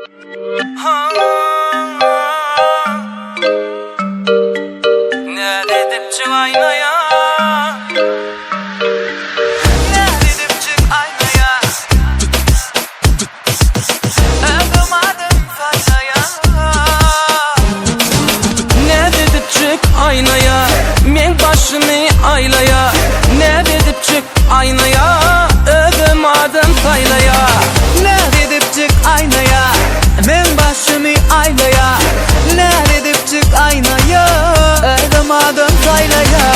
Ne dedip çık aynaya, ne dedip çık aynaya, öldürmedim saylaya. Ne dedip çık aynaya, men başımı aylaya. Ne dedip çık aynaya, öldürmedim saylaya. Ne dedip çık aynaya, men başımı aylaya. Ne dedip çık aynaya, öldürmedim saylaya.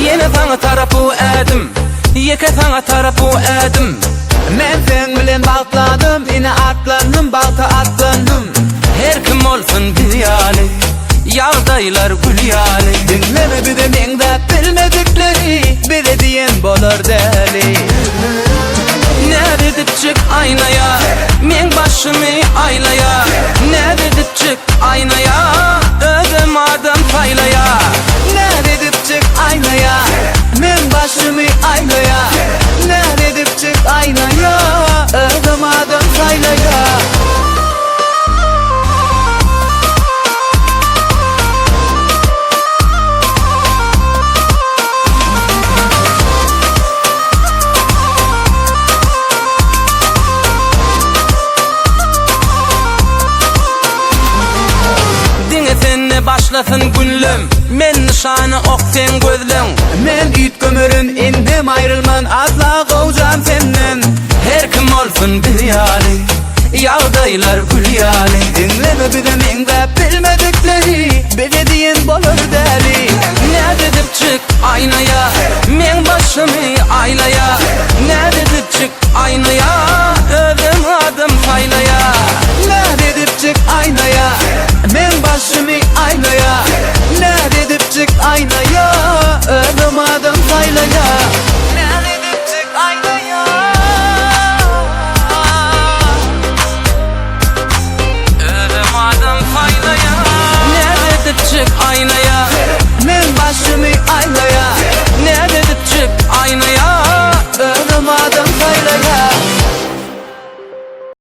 Yine sana tarafı edim, yeke sana tarafı edim. Men sen bilen balkladım, yine atlandım, balta atlandım. Her kim olsun bir yani, yağdaylar gül yani. Dinleme bir de mende bilmedikleri, bile diyen bolur deli. Ne dedip çık aynaya, men başımı aylaya. Ne dedip çık aynaya, ödüm adam paylaya. Ne dedip çık aynaya, men başımı aylaya. Ne dedip çık aynaya, öldürmedim saylaya. Dingesine başlasın günlüm, men nişanı ok sen gözlüm. Men üt kömürün indim, ayrılman asla kovacağım senden. Her kim olsun bir yani, yağdaylar gül yani. Dinleme bir de mende